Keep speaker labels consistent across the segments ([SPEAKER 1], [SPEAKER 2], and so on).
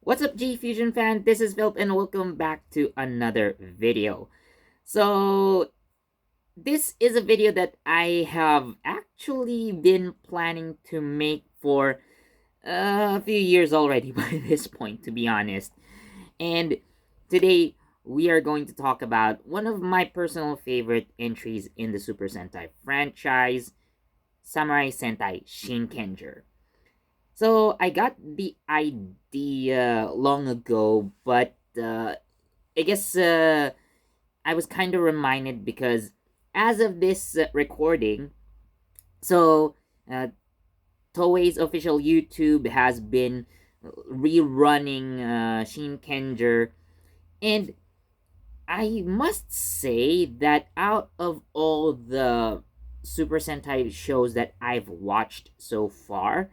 [SPEAKER 1] What's up, JEFusion fan? This is Philip, and welcome back to another video. So, this is a video that I have actually been planning to make for a few years already by this point, to be honest. And today, we are going to talk about one of my personal favorite entries in the Super Sentai franchise, Samurai Sentai Shinkenger. So I got the idea long ago, but I guess I was kind of reminded because as of this recording, so uh, Toei's official YouTube has been rerunning Shinkenger, and I must say that out of all the Super Sentai shows that I've watched so far,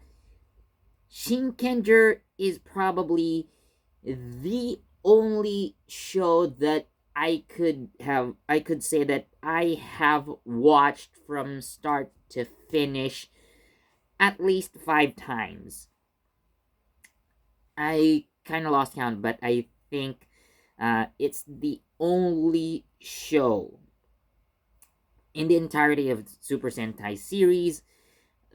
[SPEAKER 1] Shinkenger is probably the only show that I could say that I have watched from start to finish at least 5 times. I kind of lost count, but I think it's the only show in the entirety of Super Sentai series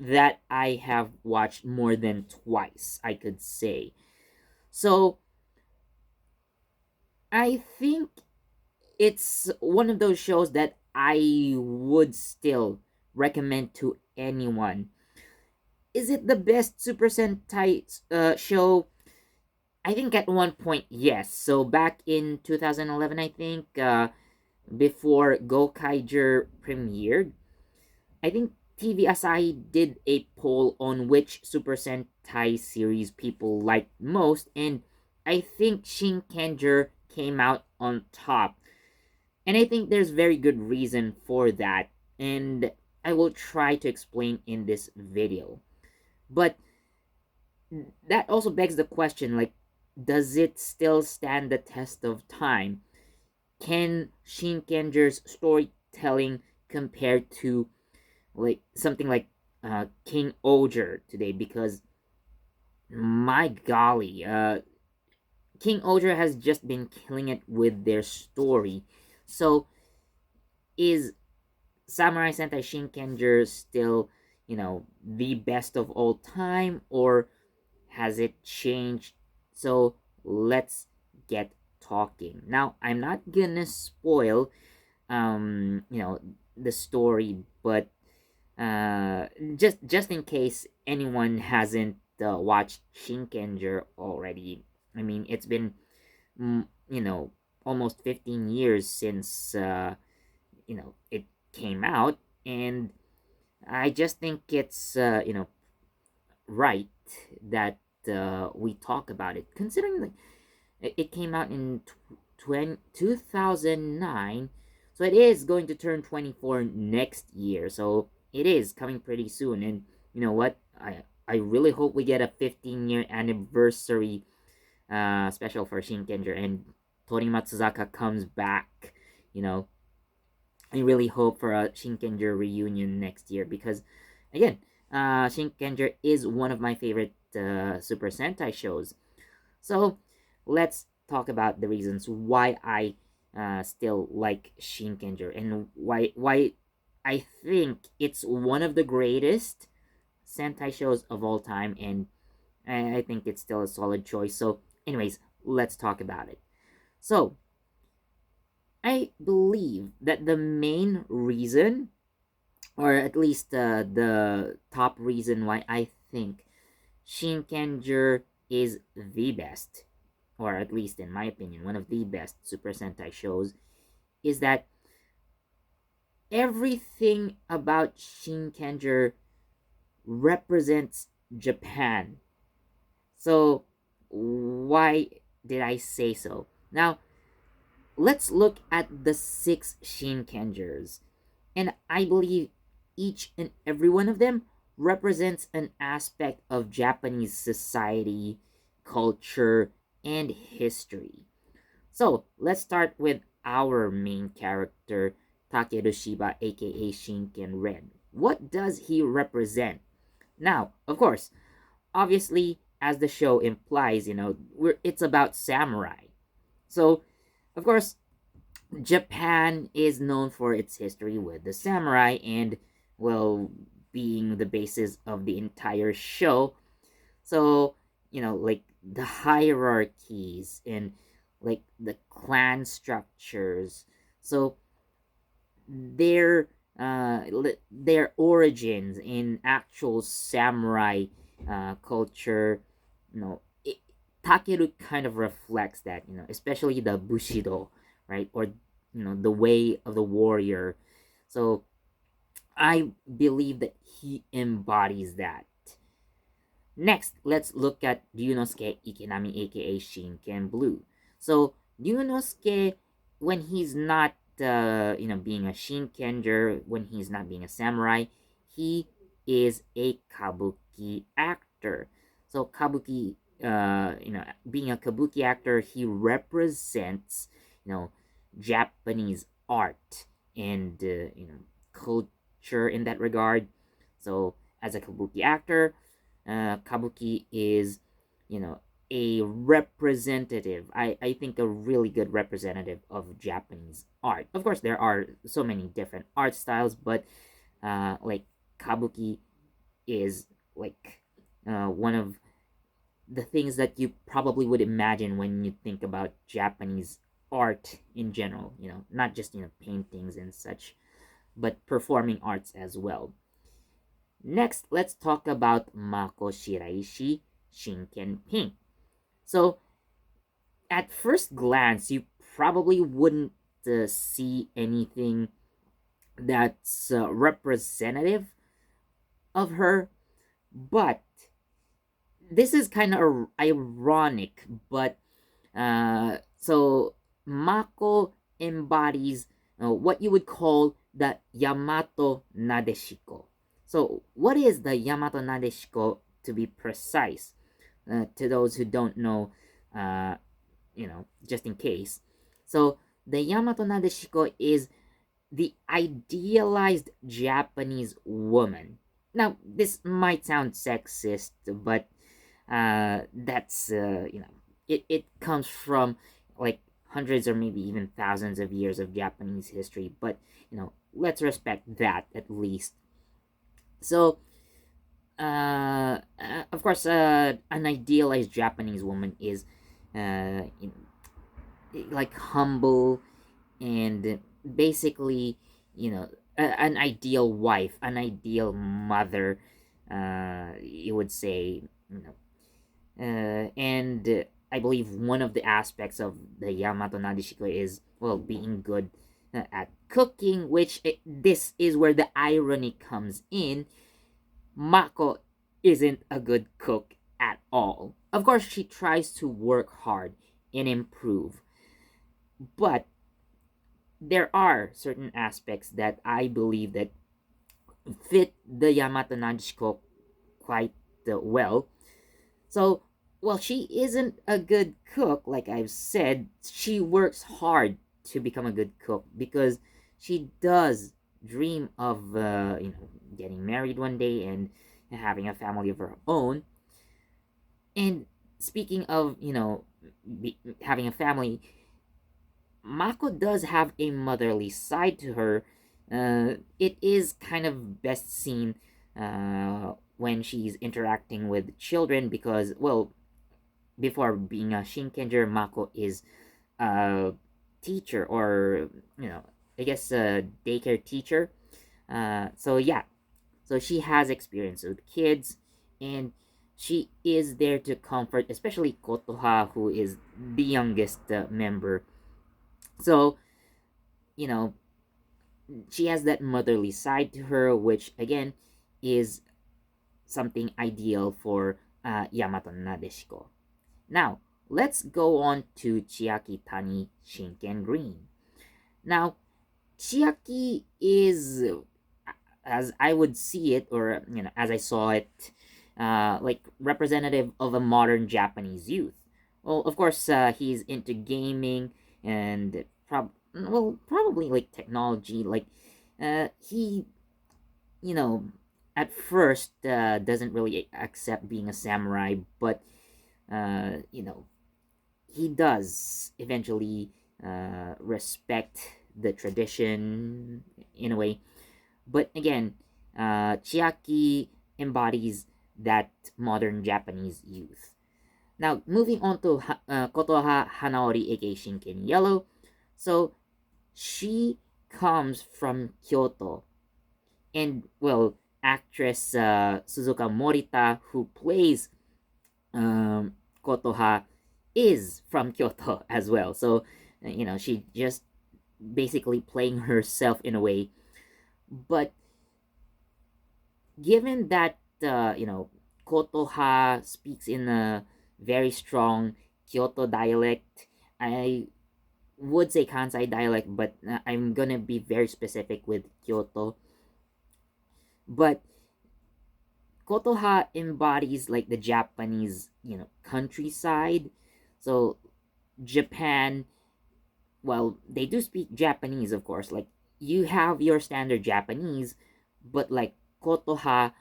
[SPEAKER 1] that I have watched more than twice, I could say. So I think it's one of those shows that I would still recommend to anyone. Is it the best Super Sentai show? I think at one point, yes. So back in 2011, I think, before Gokaiger premiered, I think TV Asahi did a poll on which Super Sentai series people liked most, and I think Shinkenger came out on top. And I think there's very good reason for that, and I will try to explain in this video. But that also begs the question, like, does it still stand the test of time? Can Shinkenger's storytelling compare to like something like King Oger today? Because my golly, King Oger has just been killing it with their story. So is Samurai Sentai Shinkenger still, the best of all time, or has it changed? So let's get talking. Now, I'm not gonna spoil, the story, but just in case anyone hasn't watched Shinkenger already. I mean, it's been, mm, you know, almost 15 years since it came out, and I just think it's right that we talk about it, considering like it came out in 2009, so it is going to turn 24 next year. So it is coming pretty soon, and you know what? I really hope we get a 15-year anniversary special for Shinkenger, and Tori Matsuzaka comes back. You know, I really hope for a Shinkenger reunion next year because, again, Shinkenger is one of my favorite Super Sentai shows. So let's talk about the reasons why I still like Shinkenger and why I think it's one of the greatest Sentai shows of all time, and I think it's still a solid choice. So, anyways, let's talk about it. So, I believe that the main reason, or at least the top reason why I think Shinkenger is the best, or at least in my opinion, one of the best Super Sentai shows, is that everything about Shinkenger represents Japan. So, why did I say so? Now, let's look at the 6 Shinkengers. And I believe each and every one of them represents an aspect of Japanese society, culture, and history. So let's start with our main character, Takeru Shiba, aka Shinken Red. What does he represent? Now, of course, obviously, as the show implies, it's about samurai. So, of course, Japan is known for its history with the samurai and, well, being the basis of the entire show. So, like the hierarchies and like the clan structures. So, their their origins in actual samurai culture, Takeru kind of reflects that, especially the bushido, right? Or the way of the warrior. So I believe that he embodies that. Next, let's look at Ryunosuke Ikenami, aka Shinken Blue. So Ryunosuke, when he's not, being a Shinkenger, when he's not being a samurai, he is a kabuki actor. So kabuki, being a kabuki actor, he represents, you know, Japanese art and culture in that regard. So as a kabuki actor, kabuki is, you know, a representative. I think a really good representative of Japanese art. Of course, there are so many different art styles, but like kabuki is like one of the things that you probably would imagine when you think about Japanese art in general. Not just paintings and such, but performing arts as well. Next, let's talk about Mako Shiraishi Shinken Pink. So, at first glance, you probably wouldn't see anything that's representative of her, but this is kind of ironic. But so Mako embodies what you would call the Yamato Nadeshiko. So, what is the Yamato Nadeshiko, to be precise? To those who don't know, uh, just in case. So, the Yamato Nadeshiko is the idealized Japanese woman. Now, this might sound sexist, but that's, it comes from like hundreds or maybe even thousands of years of Japanese history, but let's respect that at least. So, of course, an idealized Japanese woman is like humble and basically, an ideal wife, an ideal mother, you would say, and I believe one of the aspects of the Yamato Nadeshiko is, well, being good at cooking, which this is where the irony comes in. Mako isn't a good cook at all. Of course, she tries to work hard and improve, but there are certain aspects that I believe that fit the Yamato Nadeshiko quite well. So, well, she isn't a good cook, like I've said. She works hard to become a good cook because she does dream of, getting married one day and having a family of her own. And speaking of, having a family, Mako does have a motherly side to her. It is kind of best seen when she's interacting with children because, well, before being a Shinkenger, Mako is a teacher or, I guess a daycare teacher. So yeah, so she has experience with kids and she is there to comfort, especially Kotoha, who is the youngest member. So, you know, she has that motherly side to her, which again is something ideal for Yamato Nadeshiko. Now, let's go on to Chiaki Tani Shinken Green. Now, Chiaki is, as I would see it, or as I saw it, like representative of a modern Japanese youth. Well, of course, he's into gaming and probably like technology. Like, he, you know, at first doesn't really accept being a samurai, but you know, he does eventually respect the tradition in a way. But again, Chiaki embodies that modern Japanese youth. Now, moving on to Kotoha Hanaori, aka Shinken Yellow. So, she comes from Kyoto. And, well, actress Suzuka Morita, who plays Kotoha, is from Kyoto as well. So, she just basically playing herself in a way. But given that, Kotoha speaks in a very strong Kyoto dialect, I would say Kansai dialect, but I'm gonna be very specific with Kyoto. But Kotoha embodies like the Japanese, countryside. So Japan, well, they do speak Japanese, of course. Like you have your standard Japanese, but like Kotoha,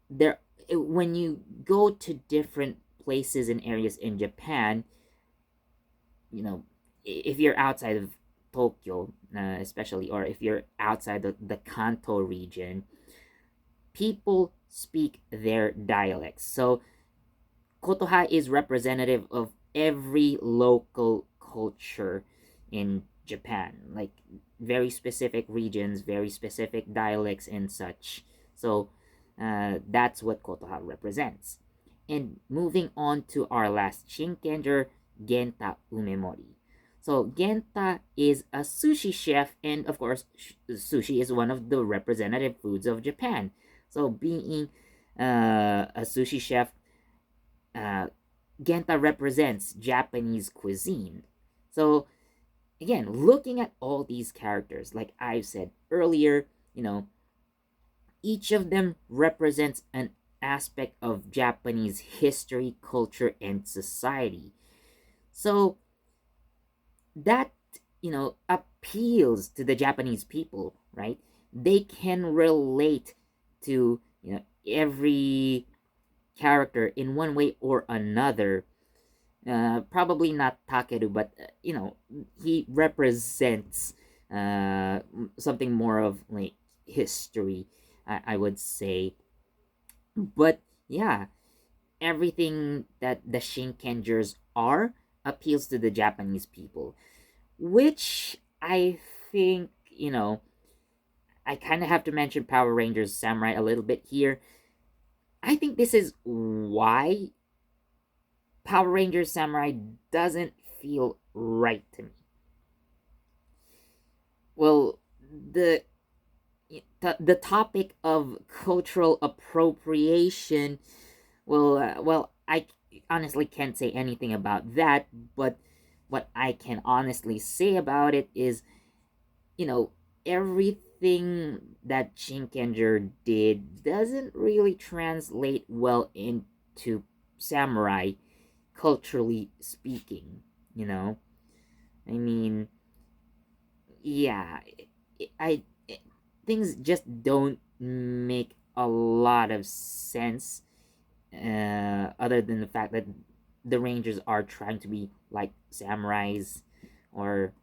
[SPEAKER 1] there when you go to different places and areas in Japan, you know, if you're outside of Tokyo, especially, or if you're outside the Kanto region, people speak their dialects. So Kotoha is representative of every local culture in Japan, like very specific regions, very specific dialects, and such. So that's what Kotoha represents. And moving on to our last Shinkenger, Genta Umemori. So Genta is a sushi chef, and of course, sushi is one of the representative foods of Japan. So being a sushi chef, uh, Genta represents Japanese cuisine. So again, looking at all these characters, like I've said earlier, each of them represents an aspect of Japanese history, culture, and society. So that, appeals to the Japanese people, right? They can relate to, every character in one way or another. Probably not Takeru, but he represents something more of like history, I would say. But yeah, everything that the Shinkengers are appeals to the Japanese people, which I think, I kind of have to mention Power Rangers Samurai a little bit here. I think this is why Power Rangers Samurai doesn't feel right to me. Well, the the topic of cultural appropriation, well, I honestly can't say anything about that, but what I can honestly say about it is, you know, everything that Shinkenger did doesn't really translate well into samurai, culturally speaking, you know? I mean, yeah, I, things just don't make a lot of sense, other than the fact that the Rangers are trying to be like samurais, or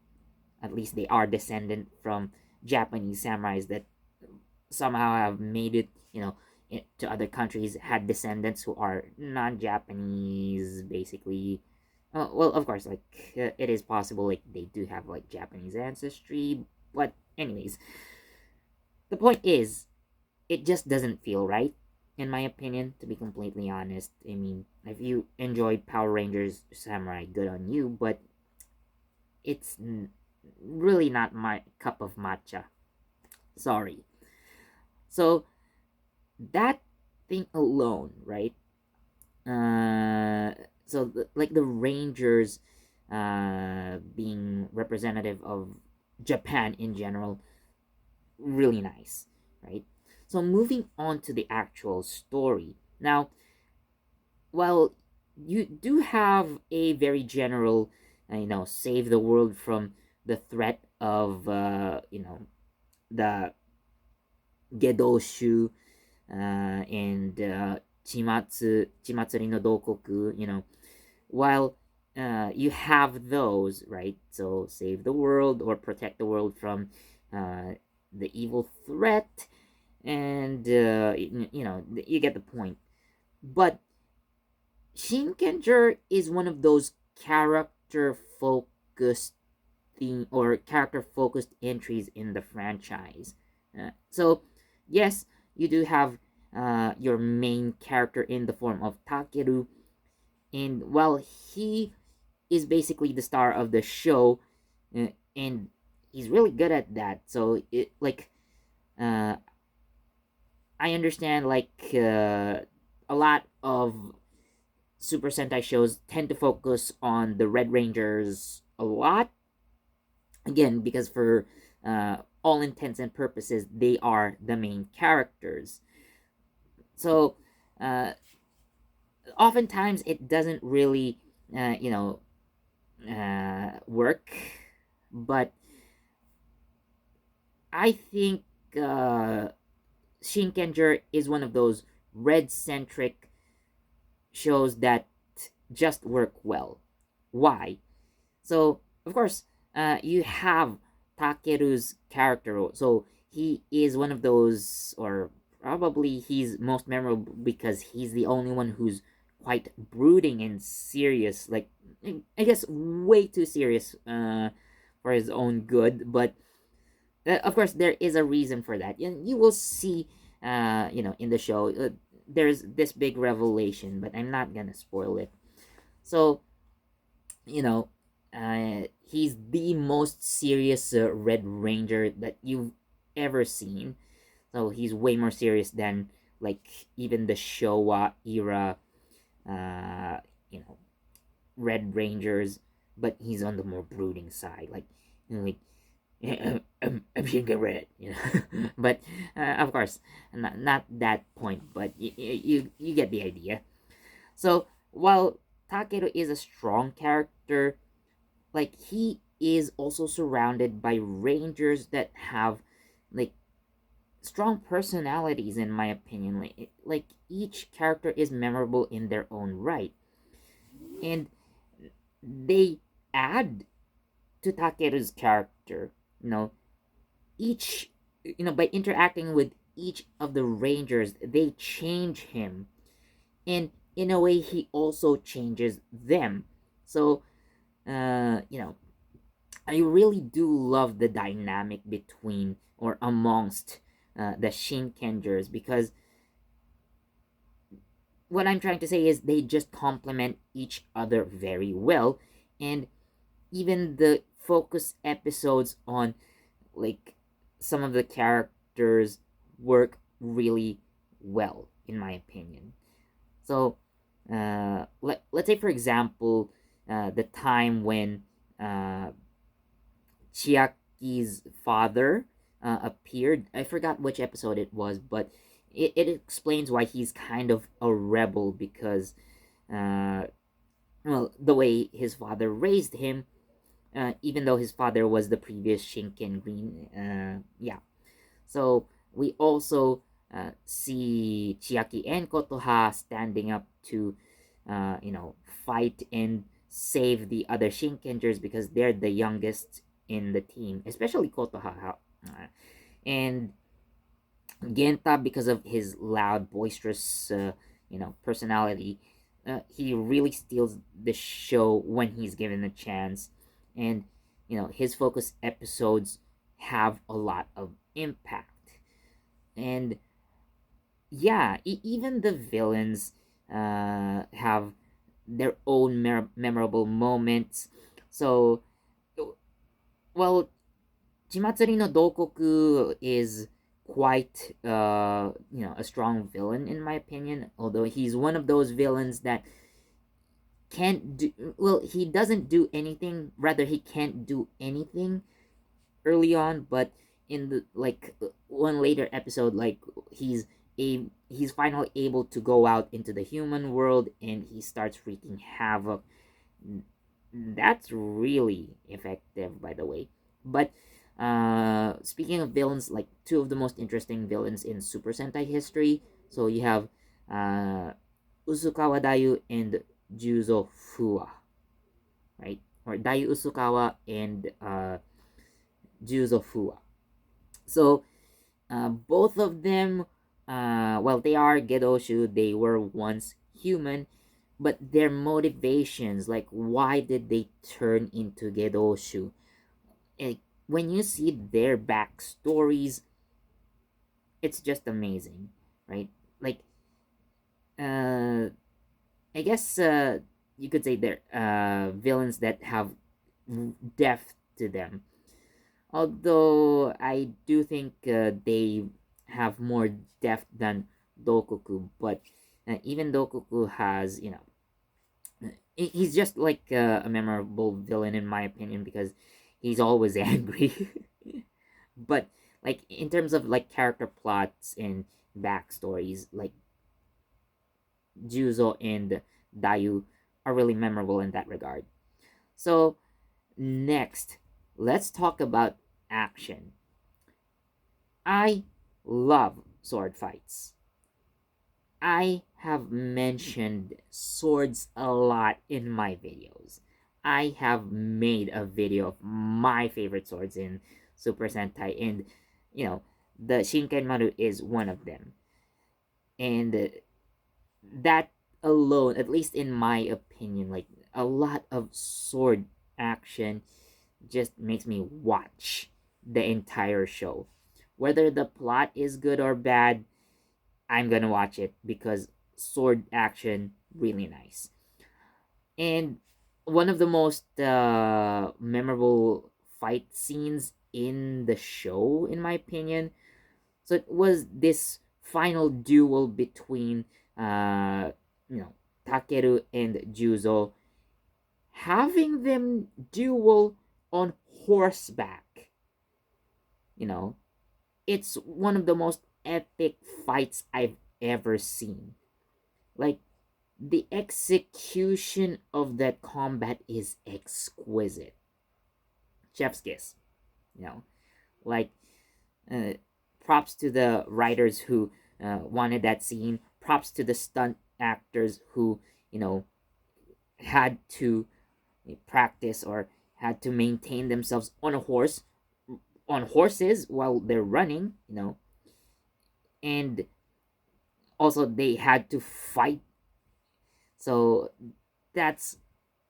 [SPEAKER 1] at least they are descendant from Japanese samurais that somehow have made it, to other countries, had descendants who are non-Japanese, basically. Well, of course, like it is possible, like they do have like Japanese ancestry, but anyways, the point is, it just doesn't feel right, in my opinion. To be completely honest, I mean, if you enjoyed Power Rangers Samurai, good on you, but it's really not my cup of matcha. Sorry. So that thing alone, right? Uh, so like the Rangers, being representative of Japan in general, really nice, right? So moving on to the actual story. Now, while you do have a very general, save the world from the threat of, the Gedoshu, and Chimatsuri no Dokoku, while you have those, right? So save the world or protect the world from the evil threat, and you get the point. But Shinkenger is one of those character focused entries in the franchise. So yes, you do have your main character in the form of Takeru, and while he is basically the star of the show, and he's really good at that. So uh, I understand a lot of Super Sentai shows tend to focus on the Red Rangers a lot. Again, because for all intents and purposes, they are the main characters. So, uh, oftentimes it doesn't really, work. But I think Shinkenger is one of those red centric shows that just work well. Why? So, of course, you have Takeru's character. So, he is one of those, or probably he's most memorable because he's the only one who's quite brooding and serious. Like, I guess, way too serious for his own good. But, of course, there is a reason for that. And you will see, in the show, there's this big revelation, but I'm not gonna spoil it. So, you know, he's the most serious Red Ranger that you've ever seen. So he's way more serious than like even the Showa era, uh, you know, Red Rangers. But he's on the more brooding side, like I'm Shinka Red, but of course, not that point. But you get the idea. So while Takeru is a strong character, like he is also surrounded by rangers that have like strong personalities, in my opinion. Like each character is memorable in their own right, and they add to Takeru's character, you know each by interacting with each of the rangers, they change him, and in a way he also changes them. So you know I really do love the dynamic between or amongst the Shinkengers, because what I'm trying to say is they just complement each other very well. And even the focus episodes on like some of the characters work really well, in my opinion. So let's say, for example, the time when uh, Chiaki's father appeared. I forgot which episode it was, but it explains why he's kind of a rebel, because, uh, well, the way his father raised him, even though his father was the previous Shinken Green. Yeah. So we also see Chiaki and Kotoha standing up to, fight and save the other Shinkengers, because they're the youngest in the team, especially Kotoha. And Genta, because of his loud, boisterous, personality, he really steals the show when he's given a chance. And, his focus episodes have a lot of impact. And yeah, even the villains have their own memorable moments. So, well, Chimatsuri no Dokoku is quite a strong villain, in my opinion, although he's one of those villains that can't do well. He doesn't do anything, rather he can't do anything early on, but in the one later episode, like he's finally able to go out into the human world, and he starts wreaking havoc. That's really effective, by the way. But speaking of villains, like two of the most interesting villains in Super Sentai history, So you have uh, Usukawa Dayu and Juzo Fuwa, right? Or Dayu Usukawa and Juzo Fuwa. So both of them, well, they are Gedoshu. They were once human, but their motivations, like why did they turn into Gedoshu? And when you see their backstories, it's just amazing, right? Like, uh, I guess you could say they're villains that have depth to them. Although I do think they have more depth than Dokuku, but even Dokuku has, he's just like a memorable villain in my opinion because he's always angry. But like in terms of like character plots and backstories, like Juzo and Dayu are really memorable in that regard. So next, let's talk about action. I love sword fights. I have mentioned swords a lot in my videos. I have made a video of my favorite swords in Super Sentai, and you know, the Shinkenmaru is one of them. And that alone, at least in my opinion, like a lot of sword action just makes me watch the entire show. Whether the plot is good or bad, I'm gonna watch it because sword action really nice. And one of the most memorable fight scenes in the show, in my opinion, so it was this final duel between you know Takeru and Juzo, having them duel on horseback. You know, it's one of the most epic fights I've ever seen. Like the execution of that combat is exquisite. Chef's kiss, you know. Like uh, props to the writers who wanted that scene. Props to the stunt actors who had to practice or had to maintain themselves on a horse, on horses while they're running. And also they had to fight. So that's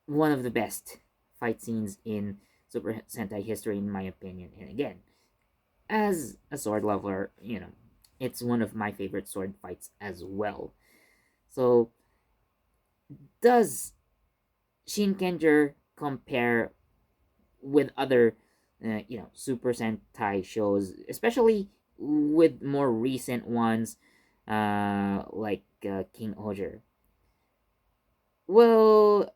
[SPEAKER 1] one of the best fight scenes in Super Sentai history, in my opinion. And again, as a sword lover, it's one of my favorite sword fights as well. So, does Shinkenger compare with other, Super Sentai shows, especially with more recent ones, like King Oger? Well,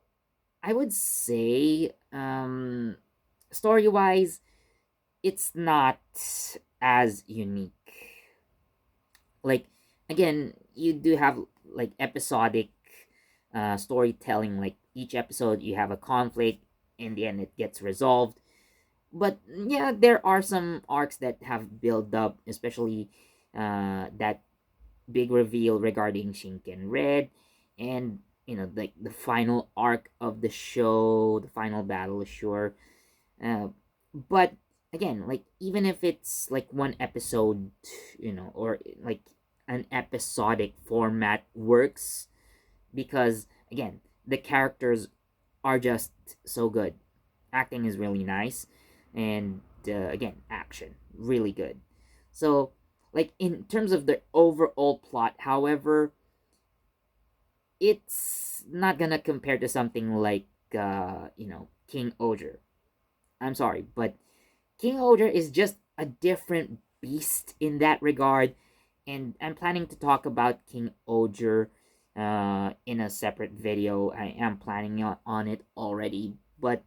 [SPEAKER 1] I would say, story wise, it's not as unique. Like, again, you do have like episodic storytelling. Like each episode, you have a conflict. In the end, it gets resolved. But yeah, there are some arcs that have built up, especially that big reveal regarding Shinken Red, and like the final arc of the show, the final battle, sure. Uh, but again, like even if it's like one episode, or like an episodic format works because again, the characters are just so good. Acting is really nice, and again, action really good. So, like in terms of the overall plot, however, it's not gonna compare to something like King Oger. I'm sorry, but King Oger is just a different beast in that regard, and I'm planning to talk about King Oger in a separate video. I am planning on it already, but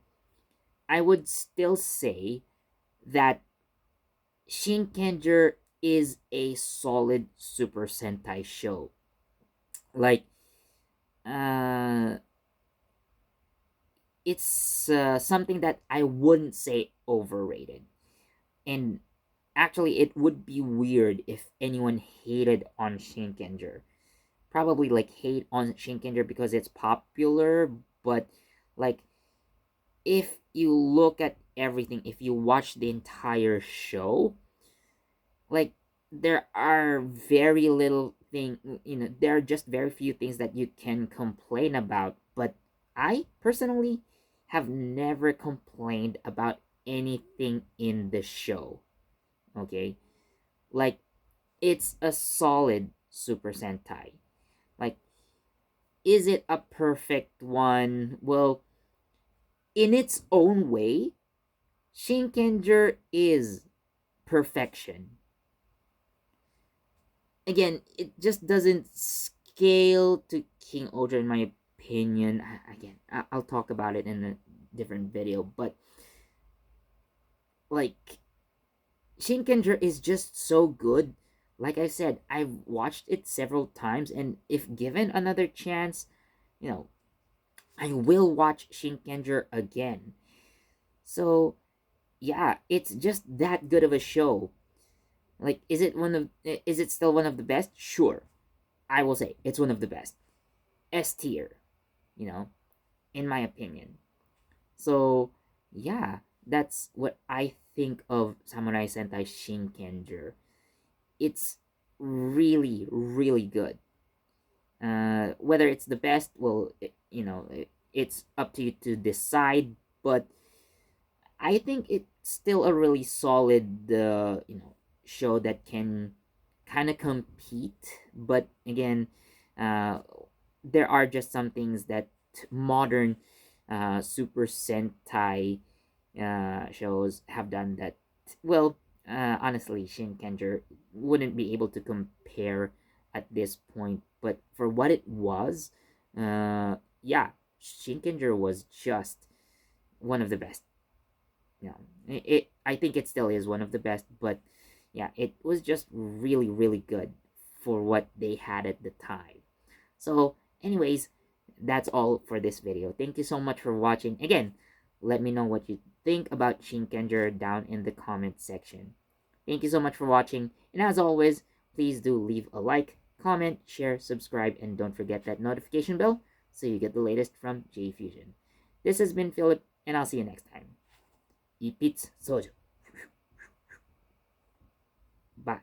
[SPEAKER 1] I would still say that Shinkenger is a solid Super Sentai show. Like, uh, it's something that I wouldn't say overrated. And actually, it would be weird if anyone hated on Shinkenger. Probably like hate on Shinkenger because it's popular, but like if you look at everything, if you watch the entire show, like there are very little thing, there are just very few things that you can complain about. But I personally have never complained about anything in the show. Okay, like it's a solid Super Sentai. Like, is it a perfect one? Well, in its own way, Shinkenger is perfection. Again, it just doesn't scale to King Oja in my opinion. Again, I'll talk about it in a different video, but like Shinkenger is just so good. Like I said, I've watched it several times, and if given another chance, you know, I will watch Shinkenger again. So yeah, it's just that good of a show. Like, is it still one of the best? Sure, I will say it's one of the best. S tier, you know, in my opinion. So yeah, that's what I think of Samurai Sentai Shinkenger. It's really, really good. Whether it's the best, well, it's up to you to decide. But I think it's still a really solid, show that can kind of compete. But again, uh, there are just some things that modern Super Sentai shows have done that, well, honestly, Shinkenger wouldn't be able to compare at this point. But for what it was, yeah, Shinkenger was just one of the best. I think it still is one of the best, but yeah, it was just really, really good for what they had at the time. So, anyways, that's all for this video. Thank you so much for watching. Again, let me know what you think about Shinkenger down in the comment section. Thank you so much for watching, and as always, please do leave a like, comment, share, subscribe, and don't forget that notification bell so you get the latest from JEFusion. This has been Philip, and I'll see you next time. Eat pizza, soju. Bye.